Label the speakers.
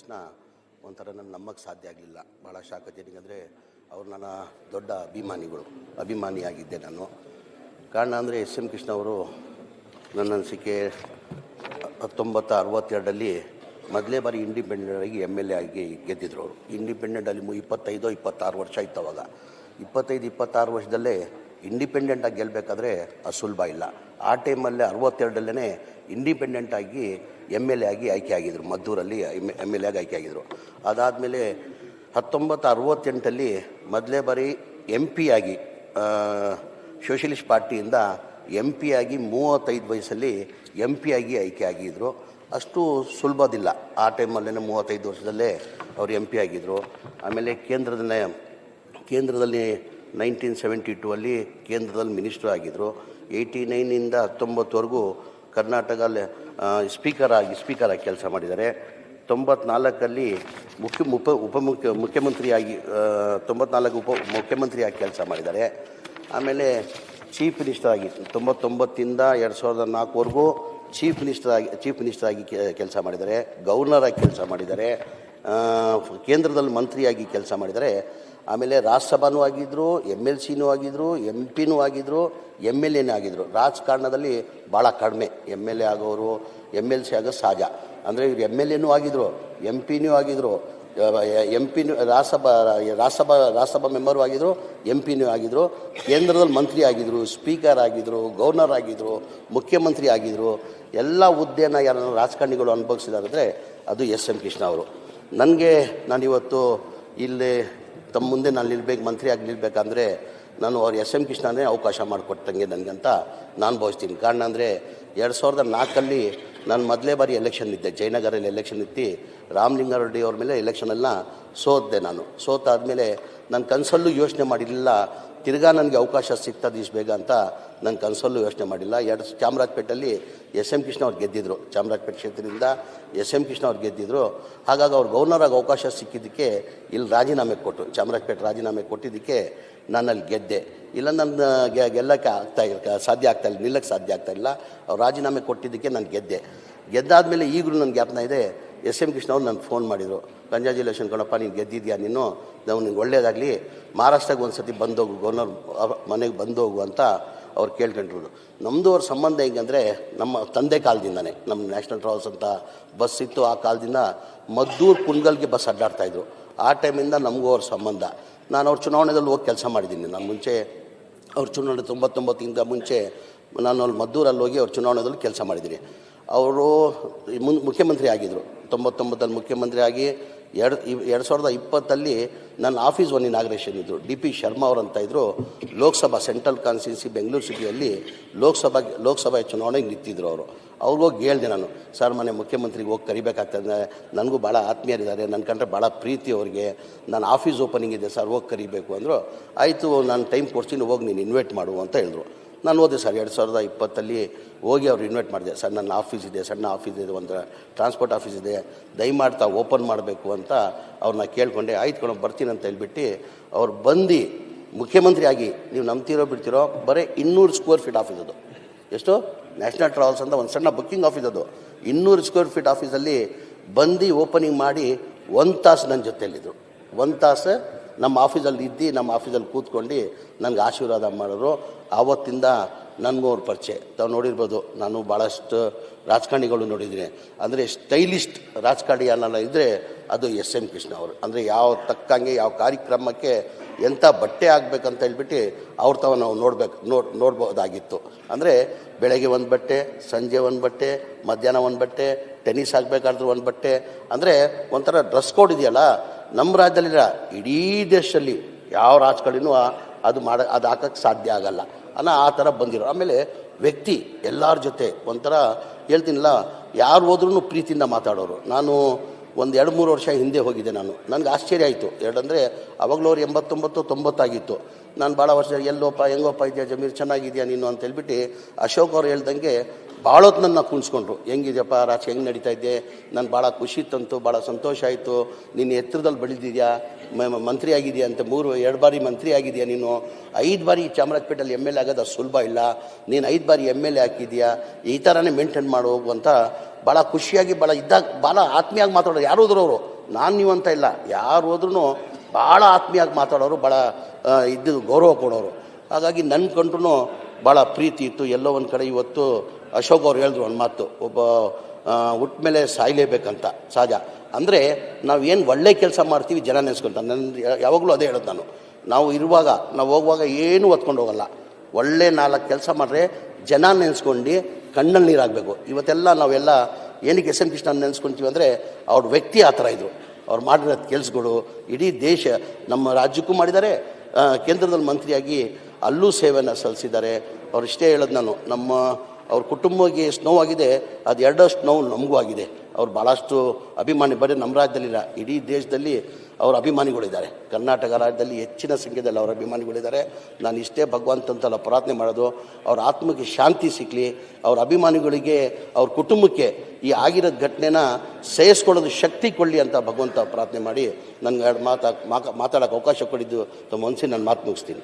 Speaker 1: ತಕ್ಷಣ ಒಂಥರ ನನ್ನ ನಂಬಕ್ಕೆ ಸಾಧ್ಯ ಆಗಲಿಲ್ಲ. ಭಾಳ ಶಾಕ್ ಆಯ್ತು. ಅಂದರೆ ಅವರು ನನ್ನ ದೊಡ್ಡ ಅಭಿಮಾನಿಯಾಗಿದ್ದೆ ನಾನು. ಕಾರಣ ಅಂದರೆ ಎಸ್ ಎಂ ಕೃಷ್ಣ ಅವರು ನನ್ನ ಅನಿಸಿಕೆ 1962 ಮೊದಲೇ ಬಾರಿ ಇಂಡಿಪೆಂಡೆಂಟಾಗಿ MLA ಆಗಿ ಗೆದ್ದಿದ್ರು ಅವರು. ಇಂಡಿಪೆಂಡೆಂಟಲ್ಲಿ 25-26 ವರ್ಷ ಇತ್ತು ಅವಾಗ. 25-26 ವರ್ಷದಲ್ಲೇ ಇಂಡಿಪೆಂಡೆಂಟಾಗಿ ಗೆಲ್ಲಬೇಕಾದ್ರೆ ಅದು ಸುಲಭ ಇಲ್ಲ. ಆ ಟೈಮಲ್ಲೇ 62ರಲ್ಲೇ ಇಂಡಿಪೆಂಡೆಂಟಾಗಿ MLA ಆಗಿ ಆಯ್ಕೆ ಆಗಿದ್ದರು. ಮದ್ದೂರಲ್ಲಿ MLA ಆಗಿ ಆಯ್ಕೆ ಆಗಿದ್ದರು. ಅದಾದಮೇಲೆ 1968 ಮೊದಲೇ ಬಾರಿ MP ಆಗಿ ಸೋಷಲಿಸ್ಟ್ ಪಾರ್ಟಿಯಿಂದ MP ಆಗಿ 35 ವಯಸ್ಸಲ್ಲಿ MP ಆಗಿ ಆಯ್ಕೆ ಆಗಿದ್ದರು. ಅಷ್ಟು ಸುಲಭದಿಲ್ಲ. ಆ ಟೈಮಲ್ಲೇ 35 ವರ್ಷದಲ್ಲೇ ಅವರು MP ಆಗಿದ್ದರು. ಆಮೇಲೆ ಕೇಂದ್ರದಲ್ಲಿ 1972 ಕೇಂದ್ರದಲ್ಲಿ ಮಿನಿಸ್ಟರ್ ಆಗಿದ್ದರು. 89 19ವರೆಗೂ ಕರ್ನಾಟಕದಲ್ಲಿ ಸ್ಪೀಕರ್ ಆಗಿ ಕೆಲಸ ಮಾಡಿದ್ದಾರೆ. 94 ಮುಖ್ಯಮಂತ್ರಿಯಾಗಿ 94 ಮುಖ್ಯಮಂತ್ರಿಯಾಗಿ ಕೆಲಸ ಮಾಡಿದ್ದಾರೆ. ಆಮೇಲೆ ಚೀಫ್ ಮಿನಿಸ್ಟರ್ ಆಗಿ 99 2004ವರೆಗೂ ಚೀಫ್ ಮಿನಿಸ್ಟರ್ ಆಗಿ ಕೆಲಸ ಮಾಡಿದ್ದಾರೆ. ಗವರ್ನರ್ ಆಗಿ ಕೆಲಸ ಮಾಡಿದ್ದಾರೆ. ಕೇಂದ್ರದಲ್ಲಿ ಮಂತ್ರಿಯಾಗಿ ಕೆಲಸ ಮಾಡಿದ್ದಾರೆ. ಆಮೇಲೆ ರಾಜ್ಯಸಭಾನೂ ಆಗಿದ್ದರು, MLCನೂ ಆಗಿದ್ದರು, MP ಆಗಿದ್ದರು, MLAನೂ ಆಗಿದ್ದರು. ರಾಜಕಾರಣದಲ್ಲಿ ಭಾಳ ಕಡಿಮೆ MLA ಆಗೋರು, MLC ಆಗೋದು ಸಹಜ. ಅಂದರೆ ಇವರು MLAನೂ ಆಗಿದ್ದರು, MPನೂ ಆಗಿದ್ದರು, ರಾಜ್ಯಸಭಾ ಮೆಂಬರು ಆಗಿದ್ದರು, MPನೂ ಆಗಿದ್ದರು, ಕೇಂದ್ರದಲ್ಲಿ ಮಂತ್ರಿ ಆಗಿದ್ದರು, ಸ್ಪೀಕರ್ ಆಗಿದ್ದರು, ಗವರ್ನರ್ ಆಗಿದ್ದರು, ಮುಖ್ಯಮಂತ್ರಿ ಆಗಿದ್ದರು. ಎಲ್ಲ ಹುದ್ದೆನ ಯಾರನ್ನು ರಾಜಕಾರಣಿಗಳು ಅನುಭವಿಸಿದ್ದಾರೆ ಅಂದರೆ ಅದು ಎಸ್ ಎಂ ಕೃಷ್ಣ ಅವರು. ನಾನಿವತ್ತು ಇಲ್ಲಿ ತಮ್ಮ ಮುಂದೆ ನಾನು ಮಂತ್ರಿಯಾಗಿ ನಿಲ್ಲಬೇಕಂದ್ರೆ ನಾನು ಅವ್ರು ಎಸ್ ಎಂ ಕೃಷ್ಣನೇ ಅವಕಾಶ ಮಾಡಿಕೊಟ್ಟಂಗೆ ನನಗಂತ ನಾನು ಭಾವಿಸ್ತೀನಿ. ಕಾರಣ ಅಂದರೆ 2004 ನಾನು ಮೊದಲೇ ಬಾರಿ ಎಲೆಕ್ಷನ್ ಇದ್ದೆ. ಜಯನಗರಲ್ಲಿ ಎಲೆಕ್ಷನ್ ಇತ್ತು. ರಾಮಲಿಂಗಾರೆಡ್ಡಿ ಅವ್ರ ಮೇಲೆ ಎಲೆಕ್ಷನೆಲ್ಲ ಸೋತೆ. ಸೋತಾದಮೇಲೆ ನನ್ನ ಕನಸಲ್ಲೂ ಯೋಚನೆ ಮಾಡಿರಲಿಲ್ಲ ತಿರ್ಗಾ ನನಗೆ ಅವಕಾಶ ಸಿಗ್ತದೆ ಇಷ್ಟು ಬೇಗ ಅಂತ. ನನ್ನ ಕನಸಲ್ಲೂ ಯೋಚನೆ ಮಾಡಿಲ್ಲ. ಚಾಮರಾಜಪೇಟೆಯಲ್ಲಿ ಎಸ್ ಎಂ ಕೃಷ್ಣ ಅವ್ರು ಗೆದ್ದಿದ್ರು. ಚಾಮರಾಜಪೇಟೆ ಕ್ಷೇತ್ರದಿಂದ ಎಸ್ ಎಂ ಕೃಷ್ಣ ಅವ್ರು ಗೆದ್ದಿದ್ರು. ಹಾಗಾಗಿ ಅವ್ರು ಗವರ್ನರಾಗಿ ಅವಕಾಶ ಸಿಕ್ಕಿದ್ದಕ್ಕೆ ಇಲ್ಲಿ ರಾಜೀನಾಮೆ ಕೊಟ್ಟು ಚಾಮರಾಜಪೇಟೆ ರಾಜೀನಾಮೆ ಕೊಟ್ಟಿದ್ದಕ್ಕೆ ನಾನು ಅಲ್ಲಿ ಗೆದ್ದೆ. ಇಲ್ಲ ನನ್ನ ಗೆಲ್ಲಕ್ಕೆ ಸಾಧ್ಯ ಆಗ್ತಾಯಿಲ್ಲ, ನಿಲ್ಲಕ್ಕೆ ಸಾಧ್ಯ ಆಗ್ತಾಯಿಲ್ಲ. ಅವ್ರು ರಾಜೀನಾಮೆ ಕೊಟ್ಟಿದ್ದಕ್ಕೆ ನಾನು ಗೆದ್ದಾದಮೇಲೆ ಈಗಲೂ ನನ್ನ ಜ್ಞಾಪನ ಇದೆ. ಎಸ್ ಎಂ ಕೃಷ್ಣ ಅವ್ರು ನನಗೆ ಫೋನ್ ಮಾಡಿದರು. ಕಂಗ್ರ್ಯಾಚುಲೇಷನ್ ಕಣಪ್ಪ, ನೀನು ಗೆದ್ದಿದ್ಯಾ, ನಾವು ನಿಂಗೆ ಒಳ್ಳೇದಾಗಲಿ, ಮಹಾರಾಷ್ಟ್ರಕ್ಕೆ ಒಂದು ಸತಿ ಬಂದೋಗು, ಗವರ್ನರ್ ಮನೆಗೆ ಬಂದೋಗು ಅಂತ ಅವ್ರು ಕೇಳ್ಕೊಂಡ್ರು. ನಮ್ಮದು ಅವ್ರ ಸಂಬಂಧ ಹೆಂಗಂದರೆ ನಮ್ಮ ತಂದೆ ಕಾಲದಿಂದನೇ ನಮ್ಮ ನ್ಯಾಷನಲ್ ಟ್ರಾವೆಲ್ಸ್ ಅಂತ ಬಸ್ ಇತ್ತು. ಆ ಕಾಲದಿಂದ ಮದ್ದೂರು ಕುಣಗಲ್ಗೆ ಬಸ್ ಅಡ್ಡಾಡ್ತಾಯಿದ್ರು. ಆ ಟೈಮಿಂದ ನಮಗೂ ಅವ್ರ ಸಂಬಂಧ. ನಾನು ಅವ್ರ ಚುನಾವಣೆಯಲ್ಲಿ ಹೋಗಿ ಕೆಲಸ ಮಾಡಿದ್ದೀನಿ. ನಾನು ಮುಂಚೆ ಅವ್ರ ಚುನಾವಣೆ 99 ಮುಂಚೆ ನಾನು ಅಲ್ಲಿ ಮದ್ದೂರಲ್ಲಿ ಹೋಗಿ ಅವ್ರ ಚುನಾವಣೆಯಲ್ಲಿ ಕೆಲಸ ಮಾಡಿದ್ದೀನಿ. ಅವರು ಮುಖ್ಯಮಂತ್ರಿ ಆಗಿದ್ದರು. 99 ಮುಖ್ಯಮಂತ್ರಿ ಆಗಿ 2020 ನನ್ನ ಆಫೀಸ್ ಒಂದು ಇನಾಗ್ರೇಷನ್ ಇದ್ದರು. DP ಶರ್ಮಾ ಅವರಂತ ಇದ್ದರು. ಲೋಕಸಭಾ ಸೆಂಟ್ರಲ್ ಕಾನ್ಸ್ಟಿಟ್ಯೂನ್ಸಿ ಬೆಂಗಳೂರು ಸಿಟಿಯಲ್ಲಿ ಲೋಕಸಭೆ ಚುನಾವಣೆಗೆ ನಿಂತಿದ್ರು ಅವರು. ಅವ್ರಿಗೋಗಿ ಹೇಳಿದೆ ನಾನು, ಸರ್ ಮನೆ ಮುಖ್ಯಮಂತ್ರಿಗೆ ಹೋಗಿ ಕರಿಬೇಕಾಗ್ತದೆ, ನನಗೂ ಭಾಳ ಆತ್ಮೀಯರಿದ್ದಾರೆ, ನನ್ನ ಕಂಡ್ರೆ ಭಾಳ ಪ್ರೀತಿ ಅವ್ರಿಗೆ, ನಾನು ಆಫೀಸ್ ಓಪನಿಂಗ್ ಇದೆ ಸರ್, ಹೋಗಿ ಕರಿಬೇಕು ಅಂದರು. ಆಯಿತು, ನಾನು ಟೈಮ್ ಕೊಡ್ತೀನಿ, ಹೋಗಿ ನೀನು ಇನ್ವೈಟ್ ಮಾಡು ಅಂತ ಹೇಳಿದ್ರು. ನಾನು ಹೋದೆ ಸರ್. 2020 ಹೋಗಿ ಅವ್ರು ಇನ್ವೈಟ್ ಮಾಡಿದೆ. ಸರ್ ನನ್ನ ಆಫೀಸ್ ಇದೆ, ಸಣ್ಣ ಆಫೀಸ್ ಇದೆ, ಒಂದು ಟ್ರಾನ್ಸ್ಪೋರ್ಟ್ ಆಫೀಸ್ ಇದೆ, ದಯಮಾಡ್ತಾ ಓಪನ್ ಮಾಡಬೇಕು ಅಂತ ಅವ್ರನ್ನ ಕೇಳ್ಕೊಂಡೆ. ಆಯ್ತು ಕಣೋ ಬರ್ತೀನಿ ಅಂತ ಹೇಳ್ಬಿಟ್ಟು ಅವ್ರು ಬಂದು ಮುಖ್ಯಮಂತ್ರಿ ಆಗಿ, ನೀವು ನಂಬ್ತಿರೋ ಬಿಡ್ತಿರೋ, ಬರೀ 200 ಸ್ಕ್ವೇರ್ ಫೀಟ್ ಆಫೀಸ್ ಅದು. ಎಷ್ಟು? ನ್ಯಾಷನಲ್ ಟ್ರಾವೆಲ್ಸ್ ಅಂತ ಒಂದು ಸಣ್ಣ ಬುಕ್ಕಿಂಗ್ ಆಫೀಸ್ ಅದು. 200 ಸ್ಕ್ವೇರ್ ಫೀಟ್ ಆಫೀಸಲ್ಲಿ ಬಂದು ಓಪನಿಂಗ್ ಮಾಡಿ 1 ತಾಸು ನನ್ನ ಜೊತೆಯಲ್ಲಿದ್ದರು. 1 ತಾಸು ನಮ್ಮ ಆಫೀಸಲ್ಲಿ ಇದ್ದು, ನಮ್ಮ ಆಫೀಸಲ್ಲಿ ಕೂತ್ಕೊಂಡು ನನಗೆ ಆಶೀರ್ವಾದ ಮಾಡೋರು. ಆವತ್ತಿಂದ ನನಗೂ ಅವ್ರ ಪರಿಚಯ. ತಾವು ನೋಡಿರ್ಬೋದು, ನಾನು ಭಾಳಷ್ಟು ರಾಜಕಾರಣಿಗಳು ನೋಡಿದ್ದೀನಿ. ಅಂದರೆ ಸ್ಟೈಲಿಸ್ಟ್ ರಾಜಕಾರಣಿ ಅನ್ನಲ್ಲ ಇದ್ದರೆ ಅದು ಎಸ್ ಎಂ ಕೃಷ್ಣ ಅವರು. ಅಂದರೆ ಯಾವ ತಕ್ಕಂಗೆ ಯಾವ ಕಾರ್ಯಕ್ರಮಕ್ಕೆ ಎಂಥ ಬಟ್ಟೆ ಆಗಬೇಕಂತ ಹೇಳ್ಬಿಟ್ಟು ಅವ್ರ ತಾವು ನಾವು ನೋಡ್ಬೋದಾಗಿತ್ತು. ಅಂದರೆ ಬೆಳಗ್ಗೆ ಒಂದು ಬಟ್ಟೆ, ಸಂಜೆ ಒಂದು ಬಟ್ಟೆ, ಮಧ್ಯಾಹ್ನ ಒಂದು ಬಟ್ಟೆ, ಟೆನ್ನಿಸ್ ಆಗಬೇಕಾದ್ರೂ ಒಂದು ಬಟ್ಟೆ. ಅಂದರೆ ಒಂಥರ ಡ್ರೆಸ್ ಕೋಡ್ ಇದೆಯಲ್ಲ, ನಮ್ಮ ರಾಜ್ಯದಲ್ಲಿಲ್ಲ, ಇಡೀ ದೇಶದಲ್ಲಿ ಯಾವ ರಾಜಕಾರಣಿನೂ ಅದು ಹಾಕೋಕ್ಕೆ ಸಾಧ್ಯ ಆಗಲ್ಲ ಆ ಥರ ಬಂದಿರೋ. ಆಮೇಲೆ ವ್ಯಕ್ತಿ ಎಲ್ಲರ ಜೊತೆ ಒಂಥರ ಹೇಳ್ತೀನಲ್ಲ, ಯಾರು ಹೋದ್ರೂ ಪ್ರೀತಿಯಿಂದ ಮಾತಾಡೋರು. ನಾನು ಒಂದು 2-3 ವರ್ಷ ಹಿಂದೆ ಹೋಗಿದ್ದೆ ನಾನು. ನನಗೆ ಆಶ್ಚರ್ಯ ಆಯಿತು. ಅಂದರೆ ಅವಾಗಲೂ ಅವ್ರು 89-90 ಆಗಿತ್ತು. ನಾನು ಭಾಳ ವರ್ಷ ಎಲ್ಲೋಪ್ಪ ಹೆಂಗೋಪ್ಪ ಇದೆಯಾ ಜಮೀರ್ ಚೆನ್ನಾಗಿದೆಯಾ ನೀನು ಅಂತ ಹೇಳ್ಬಿಟ್ಟು ಅಶೋಕ್ ಅವ್ರು ಹೇಳ್ದಂಗೆ ಭಾಳ ಹೊತ್ತು ನನ್ನ ಕುಣಿಸ್ಕೊಂಡ್ರು. ಹೆಂಗಿದೆಯಪ್ಪ ರಾಜ, ಹೆಂಗೆ ನಡೀತಾ ಇದ್ದೆ, ನಾನು ಭಾಳ ಖುಷಿ ತಂತು, ಭಾಳ ಸಂತೋಷ ಆಯಿತು, ನೀನು ಎತ್ತರದಲ್ಲಿ ಬೆಳೆದಿದ್ಯಾ, ಮಂತ್ರಿ ಆಗಿದೆಯಾ ಅಂತ 2 ಬಾರಿ ಮಂತ್ರಿ ಆಗಿದೆಯಾ ನೀನು, 5 ಬಾರಿ ಚಾಮರಾಜಪೇಟೆಯಲ್ಲಿ ಎಮ್ ಎಲ್ ಎ ಆಗೋದು ಸುಲಭ ಇಲ್ಲ, ನೀನು 5 ಬಾರಿ ಎಮ್ ಎಲ್ ಎ ಹಾಕಿದ್ಯಾ, ಈ ಥರನೇ ಮೇಂಟೈನ್ ಮಾಡು ಹೋಗುವಂತ ಭಾಳ ಖುಷಿಯಾಗಿ ಭಾಳ ಆತ್ಮೀಯಾಗಿ ಮಾತಾಡೋರು. ಯಾರು ಹೋದ್ರು ಅವರು, ನಾನು ನೀವು ಅಂತ ಇಲ್ಲ, ಯಾರು ಹೋದ್ರೂ ಭಾಳ ಆತ್ಮೀಯಾಗಿ ಮಾತಾಡೋರು, ಭಾಳ ಇದ್ದು ಗೌರವ ಕೊಡೋರು. ಹಾಗಾಗಿ ನನ್ನ ಕಂಡ್ರೂ ಭಾಳ ಪ್ರೀತಿ ಇತ್ತು. ಎಲ್ಲೋ ಒಂದು ಕಡೆ ಇವತ್ತು ಅಶೋಕ್ ಅವ್ರು ಹೇಳಿದ್ರು ಒಂದು ಮಾತು, ಒಬ್ಬ ಹುಟ್ಟ ಮೇಲೆ ಸಾಯಲೇಬೇಕಂತ ಸಹಜ. ಅಂದರೆ ನಾವು ಏನು ಒಳ್ಳೆ ಕೆಲಸ ಮಾಡ್ತೀವಿ ಜನ ನೆನೆಸ್ಕೊಂತ, ನನ್ನ ಯಾವಾಗಲೂ ಅದೇ ಹೇಳೋದು ನಾವು ಇರುವಾಗ, ನಾವು ಹೋಗುವಾಗ ಏನೂ ಹೊತ್ಕೊಂಡು ಹೋಗಲ್ಲ. ಒಳ್ಳೆ 4 ಕೆಲಸ ಮಾಡಿದ್ರೆ ಜನ ನೆನೆಸ್ಕೊಂಡು ಕಣ್ಣಲ್ಲಿ ನೀರಾಗಬೇಕು. ಇವತ್ತೆಲ್ಲ ನಾವೆಲ್ಲ ಏನಕ್ಕೆ ಎಸ್ ಎಂ ಕೃಷ್ಣ ನೆನೆಸ್ಕೊತೀವಿ ಅಂದರೆ ಅವ್ರ ವ್ಯಕ್ತಿ ಆ ಥರ ಇದ್ದರು. ಅವ್ರು ಮಾಡಿರೋ ಕೆಲಸಗಳು ಇಡೀ ದೇಶ, ನಮ್ಮ ರಾಜ್ಯಕ್ಕೂ ಮಾಡಿದ್ದಾರೆ, ಕೇಂದ್ರದಲ್ಲಿ ಮಂತ್ರಿಯಾಗಿ ಅಲ್ಲೂ ಸೇವೆಯನ್ನು ಸಲ್ಲಿಸಿದ್ದಾರೆ. ಅವ್ರು ಇಷ್ಟೇ ಹೇಳೋದು ನಾನು, ಅವ್ರ ಕುಟುಂಬಕ್ಕೆ ಎಷ್ಟು ನೋವಾಗಿದೆ ಅದು 2 ನೋವು ನಮಗೂ ಆಗಿದೆ. ಅವ್ರು ಭಾಳಷ್ಟು ಅಭಿಮಾನಿ, ಬರೀ ನಮ್ಮ ರಾಜ್ಯದಲ್ಲಿಲ್ಲ, ಇಡೀ ದೇಶದಲ್ಲಿ ಅವ್ರ ಅಭಿಮಾನಿಗಳಿದ್ದಾರೆ. ಕರ್ನಾಟಕ ರಾಜ್ಯದಲ್ಲಿ ಹೆಚ್ಚಿನ ಸಂಖ್ಯೆಯಲ್ಲಿ ಅವ್ರ ಅಭಿಮಾನಿಗಳಿದ್ದಾರೆ. ನಾನು ಇಷ್ಟೇ ಭಗವಂತಂತೆಲ್ಲ ಪ್ರಾರ್ಥನೆ ಮಾಡೋದು, ಅವ್ರ ಆತ್ಮಕ್ಕೆ ಶಾಂತಿ ಸಿಕ್ಕಲಿ, ಅವ್ರ ಅಭಿಮಾನಿಗಳಿಗೆ, ಅವ್ರ ಕುಟುಂಬಕ್ಕೆ ಈ ಆಗಿರೋ ಘಟನೆನ ಸಹಿಸ್ಕೊಳ್ಳೋದು ಶಕ್ತಿ ಕೊಡಲಿ ಅಂತ ಭಗವಂತ ಪ್ರಾರ್ಥನೆ ಮಾಡಿ ನನಗೆ 2 ಮಾತಾಡೋಕ್ಕೆ ಅವಕಾಶ ಕೊಟ್ಟಿದ್ದು ತುಂಬ ಮನಸ್ಸಿನ ನಾನು ಮಾತು ಮುಗಿಸ್ತೀನಿ.